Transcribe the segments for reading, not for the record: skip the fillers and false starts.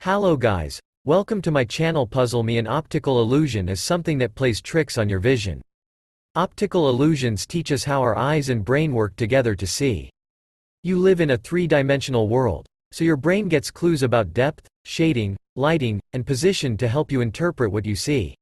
Hello guys, welcome to my channel. Puzzle me. An optical illusion is something that plays tricks on your vision. Optical illusions teach us how our eyes and brain work together to see. You live in a three-dimensional world, so your brain gets clues about depth, shading, lighting, and position to help you interpret what you see.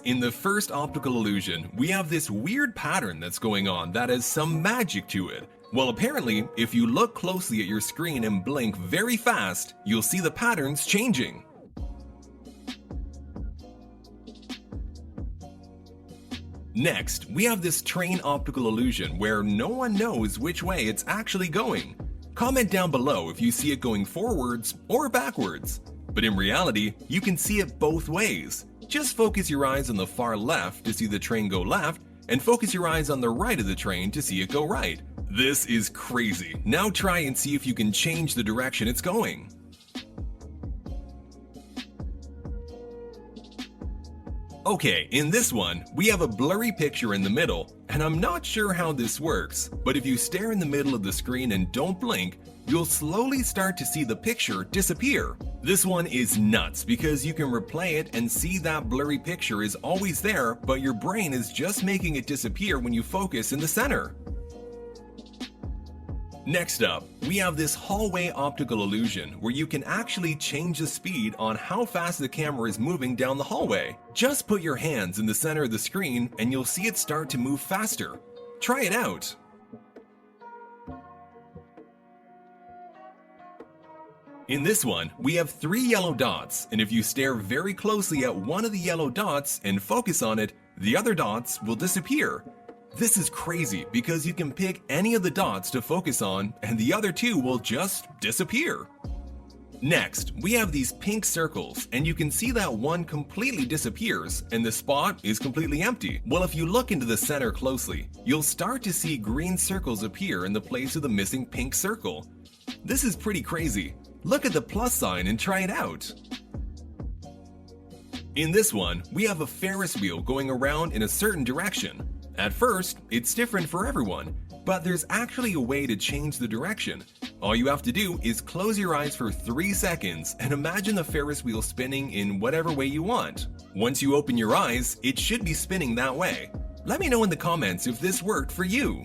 In the first optical illusion, we have this weird pattern that's going on that has some magic to it. Well, apparently, if you look closely at your screen and blink very fast, you'll see the patterns changing. Next, we have this train optical illusion where no one knows which way it's actually going. Comment down below if you see it going forwards or backwards. But in reality, you can see it both ways. Just focus your eyes on the far left to see the train go left, and focus your eyes on the right of the train to see it go right. This is crazy. Now try and see if you can change the direction it's going. Okay, in this one, we have a blurry picture in the middle, and I'm not sure how this works, but if you stare in the middle of the screen and don't blink, you'll slowly start to see the picture disappear. This one is nuts because you can replay it and see that blurry picture is always there, but your brain is just making it disappear when you focus in the center. Next up, we have this hallway optical illusion where you can actually change the speed on how fast the camera is moving down the hallway. Just put your hands in the center of the screen and you'll see it start to move faster. Try it out. In this one, we have 3 yellow dots, and if you stare very closely at one of the yellow dots and focus on it, the other dots will disappear. This is crazy because you can pick any of the dots to focus on and the other 2 will just disappear. Next, we have these pink circles, and you can see that one completely disappears and the spot is completely empty. Well, if you look into the center closely, you'll start to see green circles appear in the place of the missing pink circle. This is pretty crazy. Look at the plus sign and try it out. In this one, we have a Ferris wheel going around in a certain direction. At first, it's different for everyone, but there's actually a way to change the direction. All you have to do is close your eyes for 3 seconds and imagine the Ferris wheel spinning in whatever way you want. Once you open your eyes, it should be spinning that way. Let me know in the comments if this worked for you.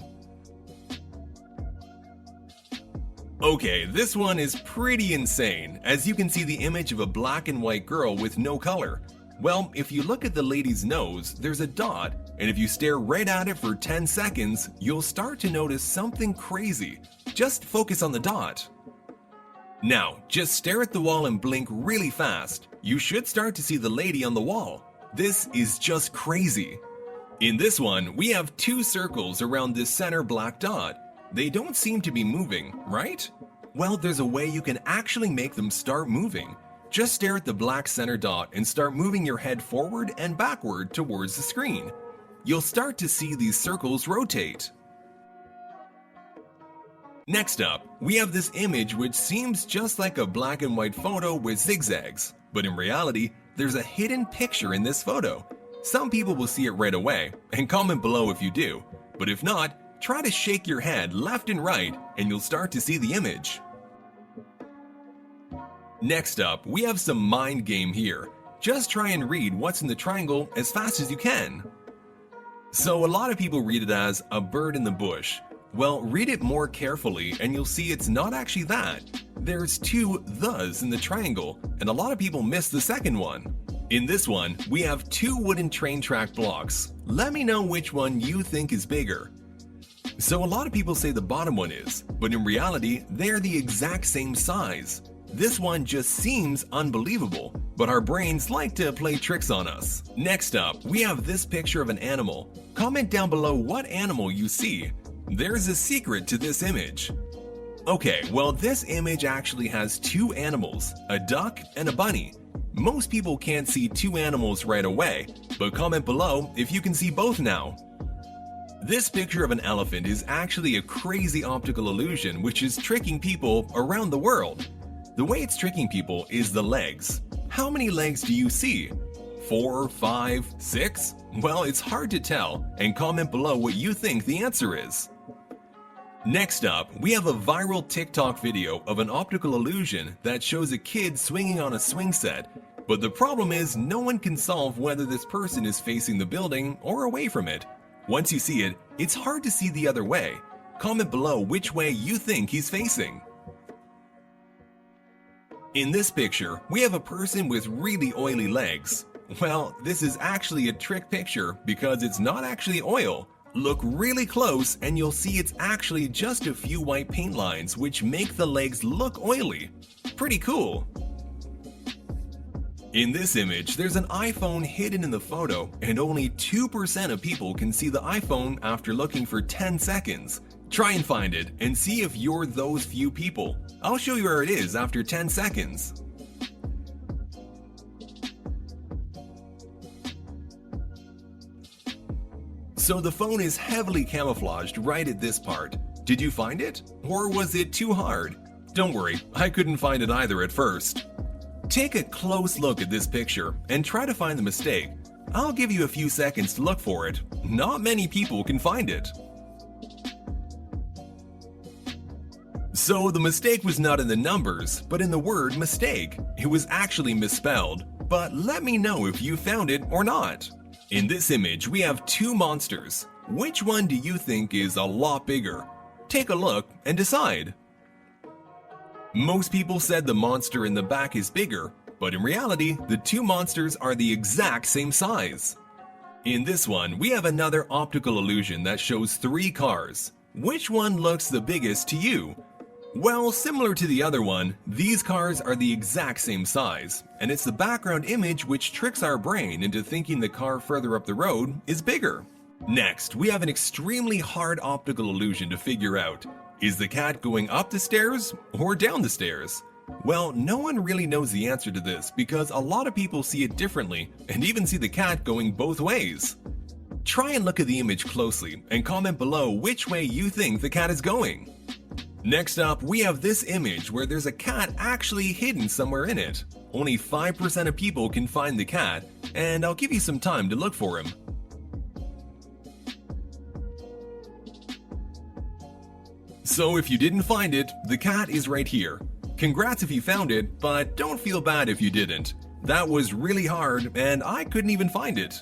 Okay, this one is pretty insane, as you can see the image of a black and white girl with no color. Well, if you look at the lady's nose, there's a dot, and if you stare right at it for 10 seconds, you'll start to notice something crazy. Just focus on the dot. Now, just stare at the wall and blink really fast. You should start to see the lady on the wall. This is just crazy. In this one, we have 2 circles around this center black dot. They don't seem to be moving, right? Well, there's a way you can actually make them start moving. Just stare at the black center dot and start moving your head forward and backward towards the screen. You'll start to see these circles rotate. Next up, we have this image which seems just like a black and white photo with zigzags, but in reality, there's a hidden picture in this photo. Some people will see it right away, and comment below if you do, but if not, try to shake your head left and right and you'll start to see the image. Next up, we have some mind game here. Just try and read what's in the triangle as fast as you can. So a lot of people read it as a bird in the bush. Well, read it more carefully and you'll see it's not actually that. There's 2 thes in the triangle, and a lot of people miss the second one. In this one, we have 2 wooden train track blocks. Let me know which one you think is bigger. So a lot of people say the bottom one is, but in reality, they're the exact same size. This one just seems unbelievable, but our brains like to play tricks on us. Next up, we have this picture of an animal. Comment down below what animal you see. There's a secret to this image. Okay, well, this image actually has 2 animals, a duck and a bunny. Most people can't see 2 animals right away, but comment below if you can see both now. This picture of an elephant is actually a crazy optical illusion which is tricking people around the world. The way it's tricking people is the legs. How many legs do you see? 4, 5, 6? Well, it's hard to tell, and comment below what you think the answer is. Next up, we have a viral TikTok video of an optical illusion that shows a kid swinging on a swing set, but the problem is no one can solve whether this person is facing the building or away from it. Once you see it, it's hard to see the other way. Comment below which way you think he's facing. In this picture, we have a person with really oily legs. Well, this is actually a trick picture because it's not actually oil. Look really close and you'll see it's actually just a few white paint lines which make the legs look oily. Pretty cool. In this image, there's an iPhone hidden in the photo and only 2% of people can see the iPhone after looking for 10 seconds. Try and find it and see if you're those few people. I'll show you where it is after 10 seconds. So the phone is heavily camouflaged right at this part. Did you find it? Or was it too hard? Don't worry, I couldn't find it either at first. Take a close look at this picture and try to find the mistake. I'll give you a few seconds to look for it. Not many people can find it. So the mistake was not in the numbers, but in the word mistake. It was actually misspelled, but let me know if you found it or not. In this image, we have two monsters. Which one do you think is a lot bigger? Take a look and decide. Most people said the monster in the back is bigger, but in reality, the two monsters are the exact same size. In this one, we have another optical illusion that shows three cars. Which one looks the biggest to you? Well, similar to the other one, these cars are the exact same size, and it's the background image which tricks our brain into thinking the car further up the road is bigger. Next, we have an extremely hard optical illusion to figure out. Is the cat going up the stairs or down the stairs? Well, no one really knows the answer to this because a lot of people see it differently and even see the cat going both ways. Try and look at the image closely and comment below which way you think the cat is going. Next up, we have this image where there's a cat actually hidden somewhere in it. Only 5% of people can find the cat, and I'll give you some time to look for him. So if you didn't find it, the cat is right here. Congrats if you found it, but don't feel bad if you didn't. That was really hard, and I couldn't even find it.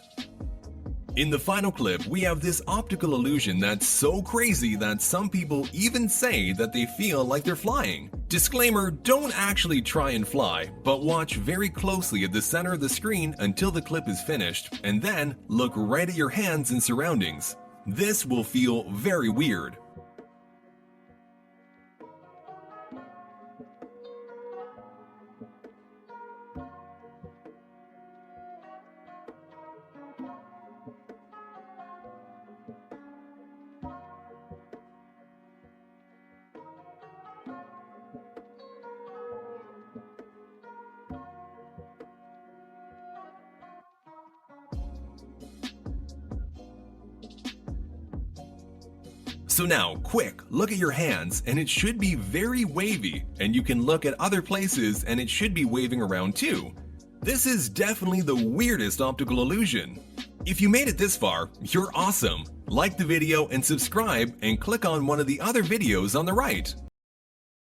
In the final clip, we have this optical illusion that's so crazy that some people even say that they feel like they're flying. Disclaimer, don't actually try and fly, but watch very closely at the center of the screen until the clip is finished, and then look right at your hands and surroundings. This will feel very weird. So now, quick, look at your hands and it should be very wavy, and you can look at other places and it should be waving around too. This is definitely the weirdest optical illusion. If you made it this far, you're awesome. Like the video and subscribe and click on one of the other videos on the right.